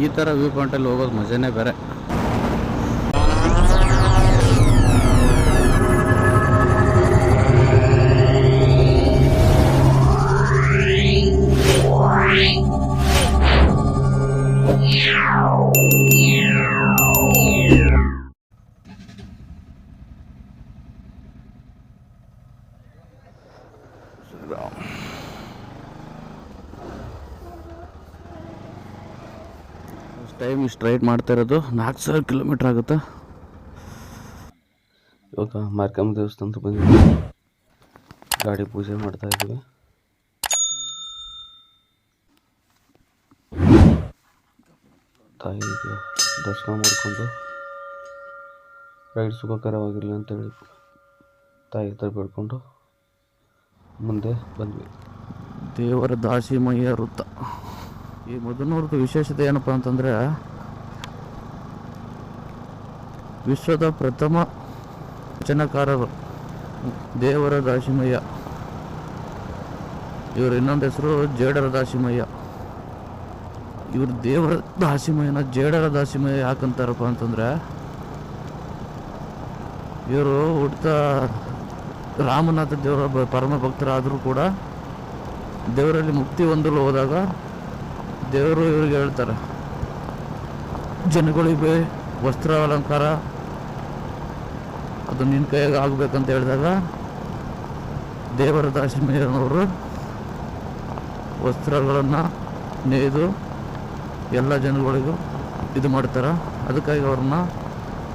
ಈ ಥರ ವ್ಯೂ ಪಾಯಿಂಟಲ್ಲಿ ಹೋಗೋದು ಮಜಾನೇ ಬೇರೆ. ಟೈಮ್ ಸ್ಟ್ರೈಟ್ ಮಾಡ್ತಾ ಇರೋದು 4,000 ಕಿಲೋಮೀಟ್ರ್ ಆಗುತ್ತೆ. ಇವಾಗ ಮಾರ್ಕಮ್ಮ ದೇವಸ್ಥಾನಕ್ಕೆ ಬಂದಿದ್ದೀವಿ. ಗಾಡಿ ಪೂಜೆ ಮಾಡ್ತಾ ಇದ್ದೀವಿ. ತಾಯಿಗೆ ದರ್ಶನ ಮಾಡಿಕೊಂಡು ರೈಡ್ ಸುಖಕರವಾಗಿರಲಿ ಅಂತೇಳಿ ತಾಯಿ ಹತ್ರ ಬೇಡ್ಕೊಂಡು ಮುಂದೆ ಬಂದ್ವಿ. ದೇವರ ದಾಸಿಮಯ್ಯ ವೃತ್ತ. ಈ ಮೊದಲನವ್ರದ್ದು ವಿಶೇಷತೆ ಏನಪ್ಪ ಅಂತಂದರೆ, ವಿಶ್ವದ ಪ್ರಥಮ ವಚನಕಾರರು ದೇವರ ದಾಸಿಮಯ್ಯ. ಇವ್ರ ಇನ್ನೊಂದು ಹೆಸರು ಜೇಡರ ದಾಸಿಮಯ್ಯ. ಇವ್ರು ದೇವರ ದಾಸಿಮಯ್ಯನ ಜೇಡರ ದಾಸಿಮಯ್ಯ ಯಾಕಂತಾರಪ್ಪ ಅಂತಂದರೆ, ಇವರು ಹುಡ್ತಾ ರಾಮನಾಥ ದೇವರ ಪರಮ ಭಕ್ತರಾದರೂ ಕೂಡ ದೇವರಲ್ಲಿ ಮುಕ್ತಿ ಹೊಂದಲು ಹೋದಾಗ ದೇವರು ಇವ್ರಿಗೆ ಹೇಳ್ತಾರೆ, ಜನಗಳಿಗೆ ವಸ್ತ್ರ ಅಲಂಕಾರ ಅದು ನಿನ್ನ ಕೈಯಾಗ ಆಗ್ಬೇಕಂತ ಹೇಳಿದಾಗ ದೇವರ ದಾಸಿಮಯ್ಯನವರು ವಸ್ತ್ರಗಳನ್ನು ನೇಯ್ದು ಎಲ್ಲ ಜನಗಳಿಗೂ ಇದು ಮಾಡ್ತಾರೆ. ಅದಕ್ಕಾಗಿ ಅವ್ರನ್ನ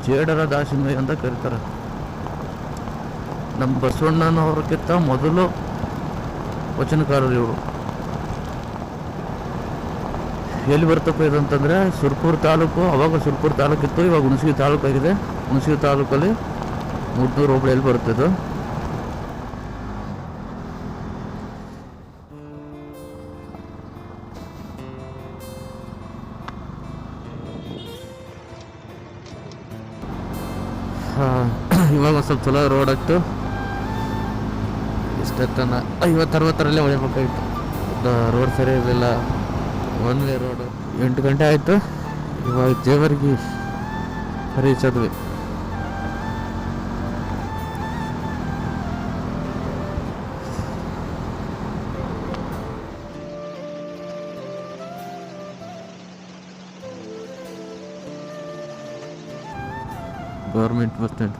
ಜೇಡರ ದಾಸಿಮಯ್ಯ ಅಂತ ಕರೀತಾರೆ. ನಮ್ಮ ಬಸವಣ್ಣನವ್ರಿಗಿಂತ ಮೊದಲು ವಚನಕಾರರು ಇವರು. ಎಲ್ಲಿ ಬರ್ತಪ್ಪ ಇದು ಅಂತಂದರೆ, ಸುರ್ಪುರ ತಾಲೂಕು. ಅವಾಗ ಸುರ್ಪುರ ತಾಲೂಕಿತ್ತು, ಇವಾಗ ಹುಣಸಗಿ ತಾಲೂಕು ಆಗಿದೆ. ಹುಣಸಗಿ ತಾಲೂಕಲ್ಲಿ 300 ಹೋಬಳಿಯಲ್ಲಿ ಬರುತ್ತಿದ್ದು. ಇವಾಗ ಒಂದು ಸ್ವಲ್ಪ ಚಲೋ ರೋಡ್ ಆಗ್ತು. ಇಷ್ಟೊತ್ತನ 50-60ರಲ್ಲೇ ಹೊಳಿಬೇಕಾಗಿತ್ತು. ರೋಡ್ ಸರಿ ಇರಲಿಲ್ಲ, ಒನ್ ವೇ ರೋಡು. 8 ಗಂಟೆ ಆಯಿತು. ಇವಾಗ ಜೇವರ್ಗಿ ರೀಚ್ ಆದ್ವಿ. Government bus stand.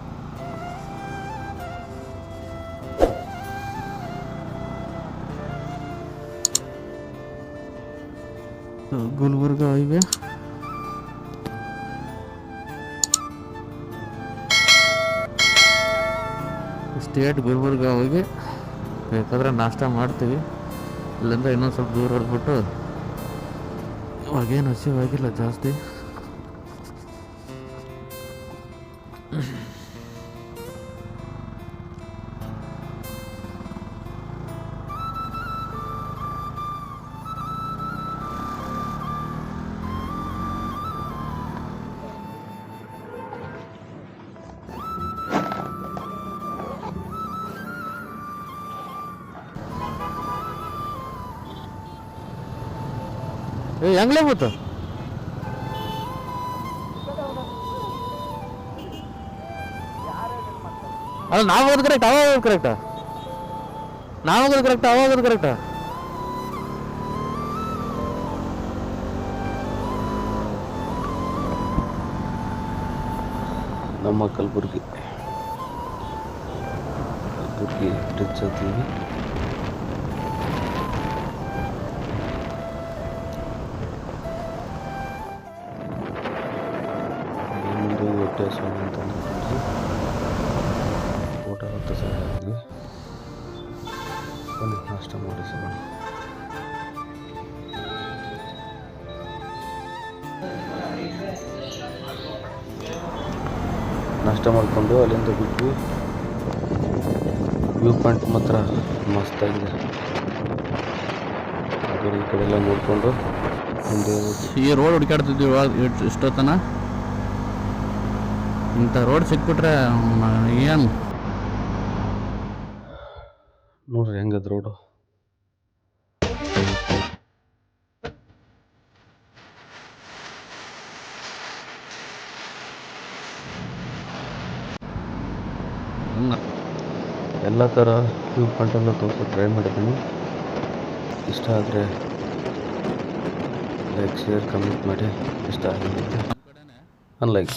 Gulbarga highway. State Gulbarga ಹೋಗಿ ಬೇಕಾದ್ರೆ ನಾಷ್ಟ ಮಾಡ್ತೀವಿ. ಇಲ್ಲಿಂದ ಇನ್ನೊಂದು ಸ್ವಲ್ಪ ದೂರ ಹೊರಡ್ಬಿಟ್ಟು, ಇವಾಗೇನು ಹಸಿವಾಗಿಲ್ಲ ಜಾಸ್ತಿ. ಹೆಂಗ್ಲೇ ಗೊತ್ತು ಅಲ್ಲ, ನಾವು ಹೋಗೋದು ಕರೆಕ್ಟ್, ಅವಾಗ ಹೋಗೋದು ಕರೆಕ್ಟಾ? ನಾವು ಹೋಗೋದು ಕರೆಕ್ಟಾ, ಅವಾಗ ಹೋಗೋದು ಕರೆಕ್ಟಾ? ನಮ್ಮ ಕಲಬುರ್ಗಿ ಬ್ರಿಡ್ಜ್ ಹತ್ತೀವಿ. ಮುಂದೆ ಹೊಟ್ಟೆ ಸ್ವಾಮಿ ಅಂತ ಅಂದ್ಕೊಂಡ್ವಿ. ಊಟ ಹೊತ್ತು ಸಹ ಆಗಿದ್ವಿ. ಬನ್ನಿ ನಾಷ್ಟ ಮಾಡಿ ಸಿಗೋಣ. ನಾಷ್ಟ ಮಾಡಿಕೊಂಡು ಅಲ್ಲಿಂದ ಬಿಟ್ವಿ. ವ್ಯೂ ಪಾಯಿಂಟ್ ಮಾತ್ರ ಮಸ್ತಾಗಿದೆ. ಆ ಕಡೆ ಈ ಕಡೆ ಎಲ್ಲ ನೋಡಿಕೊಂಡು ಮುಂದೆ ಈ ರೋಡ್ ಹುಡುಕಾಡ್ತಿದ್ವಿ ಇಷ್ಟೊತ್ತನ. ಇಂಥ ರೋಡ್ ಸಿಕ್ಬಿಟ್ರೆ ಏನು ನೋಡ್ರಿ ಹೆಂಗದ ರೋಡು. ಎಲ್ಲ ಥರ ವ್ಯೂ ಪಾಯಿಂಟೆಲ್ಲ ತೋರ್ಸೋಕೆ ಟ್ರೈ ಮಾಡಿದ್ದೀನಿ. ಇಷ್ಟ ಆದರೆ ಲೈಕ್ ಶೇರ್ ಕಮೆಂಟ್ ಮಾಡಿ. ಇಷ್ಟ ಆಗಿದ್ದರೆ ಅನ್ಲೈಕ್.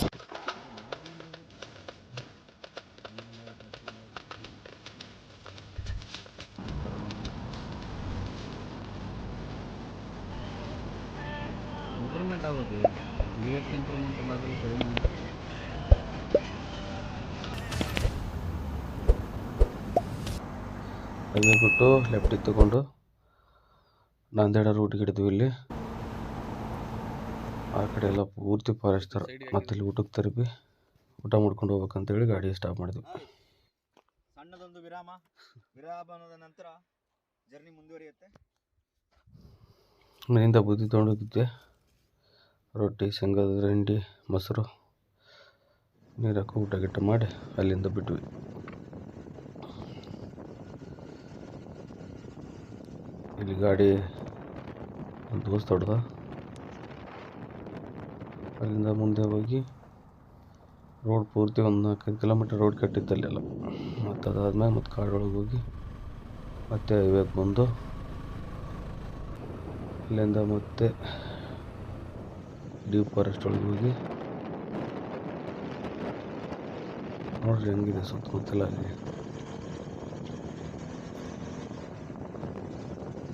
ಇಂಪ್ರೂವ್ಮೆಂಟ್ ಆಗೋದು ಎಷ್ಟು ಇಂಪ್ರೂವ್ಮೆಂಟ್ ಮಾಡೋದು ಕಡಿಮೆ. ಹೈವೇ ಬಿಟ್ಟು ಲೆಫ್ಟಿಗೆ ತಗೊಂಡು ನಾಂದೇಡ ರೂಟ್ಗೆ ಹಿಡಿದ್ವಿ. ಇಲ್ಲಿ ಆ ಕಡೆ ಎಲ್ಲ ಪೂರ್ತಿ ಫಾರೆಸ್ಟ್ ಥರ. ಮತ್ತೆ ಇಲ್ಲಿ ಊಟಕ್ಕೆ ತರಬಿ ಊಟ ಮಾಡ್ಕೊಂಡು ಹೋಗ್ಬೇಕಂತೇಳಿ ಗಾಡಿ ಸ್ಟಾಪ್ ಮಾಡಿದ್ವಿ. ಸಣ್ಣದೊಂದು ವಿರಾಮದ ನಂತರ ಜರ್ನಿ ಮುಂದುವರಿಯುತ್ತೆ. ಮನೆಯಿಂದ ಬುದ್ಧಿ ತೊಗೊಂಡೋಗಿದ್ದೆ. ರೊಟ್ಟಿ, ಶೇಂಗಾದ ಹಿಂಡಿ, ಮೊಸರು, ನೀರು ಹಾಕಿ ಊಟ ಗಿಟ್ಟ ಮಾಡಿ ಅಲ್ಲಿಂದ ಬಿಟ್ವಿ. ಇಲ್ಲಿ ಗಾಡಿ ಒಂದು ದೋಸ್ತ ಹೊಡೆದ. ಅಲ್ಲಿಂದ ಮುಂದೆ ಹೋಗಿ ರೋಡ್ ಪೂರ್ತಿ ಒಂದು 4-5 ಕಿಲೋಮೀಟರ್ ರೋಡ್ ಕಟ್ಟಿತ್ತಲ್ಲೆಲ್ಲ. ಮತ್ತು ಅದಾದ್ಮೇಲೆ ಮತ್ತೆ ಕಾಡೊಳಗೆ ಹೋಗಿ ಮತ್ತೆ ಹೈವೇಗೆ ಬಂದು ಅಲ್ಲಿಂದ ಮತ್ತೆ ಡೀಪ್ ಫಾರೆಸ್ಟ್ ಒಳಗೆ ಹೋಗಿ ನೋಡ್ರಿ ಹೆಂಗಿದೆ ಸುತ್ತಮುತ್ತಲ.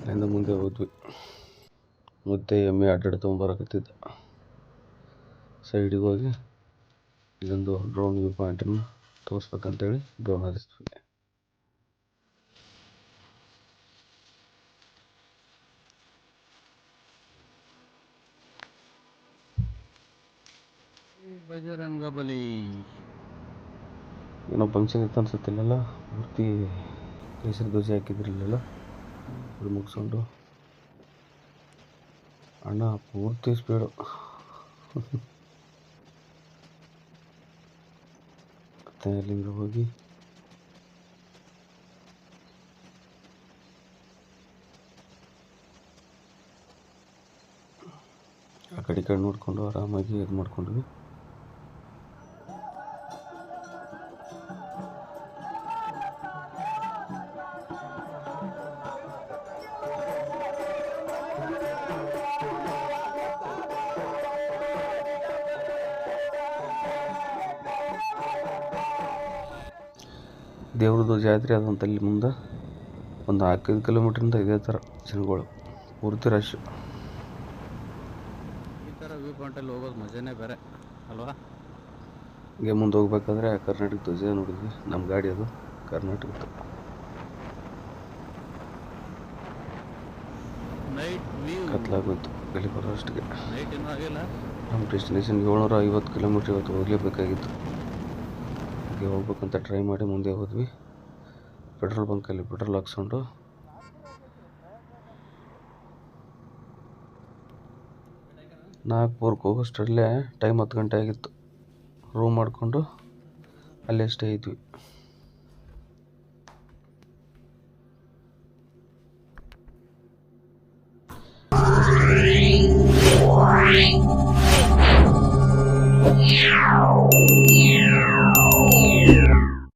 ಅಲ್ಲಿಂದ ಮುಂದೆ ಹೋದ್ವಿ. ಮತ್ತೆ ಎಮ್ಮೆ ಅಡ್ಡಾಡಿ ತೊಗೊಂಬರಕತ್ತಿದ್ದ. ಸೈಡಿಗೆ ಹೋಗಿ ಇದೊಂದು ಡ್ರೋನ್ ವ್ಯೂ ಪಾಯಿಂಟನ್ನು ತೋರಿಸ್ಬೇಕಂತೇಳಿ ಡ್ರೋನ್ ಹಾರಿಸ್ತೀವಿ. ಬಜರಂಗಬಲಿ ಏನೋ ಫಂಕ್ಷನ್ ಇತ್ತು ಅನ್ಸುತ್ತಿಲ್ಲ. ಪೂರ್ತಿ ಕೇಸರಿ ದೋಸೆ ಹಾಕಿದ್ರಲ್ಲ. ಅದು ಮುಗಿಸ್ಕೊಂಡು ಅಣ್ಣ ಪೂರ್ತಿ ಸ್ಪೀಡು. ಮತ್ತೆ ಅಲ್ಲಿಂದ ಹೋಗಿ ಆ ಕಡೆ ನೋಡಿಕೊಂಡು ಆರಾಮಾಗಿ ಇದು ಮಾಡ್ಕೊಂಡ್ವಿ. ದೇವ್ರದ್ದು ಜಾತ್ರೆ ಅದಂತ ಅಲ್ಲಿ ಮುಂದೆ ಒಂದು 4-5 ಕಿಲೋಮೀಟ್ರಿಂದ ಇದೇ ಥರ ಜನಗಳು ಪೂರ್ತಿ ರಶ್. ಈ ಥರ ವ್ಯೂ ಪಾಯಿಂಟಲ್ಲಿ ಹೋಗೋದು ಮಜಾನೇ ಬೇರೆ ಅಲ್ವಾ. ಹೀಗೆ ಮುಂದೆ ಹೋಗ್ಬೇಕಾದ್ರೆ ಕರ್ನಾಟಕ ಧ್ವಜ ನೋಡಿದ್ವಿ. ನಮ್ಮ ಗಾಡಿ ಅದು ಕರ್ನಾಟಕದ್ದು. ನೈಟ್ ವ್ಯೂ ಕತ್ಲಾಗೋಯ್ತು ಇಲ್ಲಿ ಬರೋ ಅಷ್ಟಿಗೆ. ನೈಟ್ ಇನ್ನೂ ಆಗಿಲ್ಲ. ನಮ್ಮ ಡೆಸ್ಟಿನೇಷನ್ 750 ಕಿಲೋಮೀಟ್ರ್ ಇವತ್ತು ಹೋಗಲೇಬೇಕಾಗಿತ್ತು. ಹಾಗೆ ಹೋಗ್ಬೇಕಂತ ಟ್ರೈ ಮಾಡಿ ಮುಂದೆ ಹೋದ್ವಿ. ಪೆಟ್ರೋಲ್ ಬಂಕಲ್ಲಿ ಪೆಟ್ರೋಲ್ ಹಾಕ್ಸ್ಕೊಂಡು ನಾಗ್ಪುರ್ಗೆ ಹೋಗೋಷ್ಟರಲ್ಲೇ ಟೈಮ್ 10 ಗಂಟೆ ಆಗಿತ್ತು. ರೂಮ್ ಮಾಡಿಕೊಂಡು ಅಲ್ಲೇ ಸ್ಟೇ ಇದ್ವಿ. Yeah.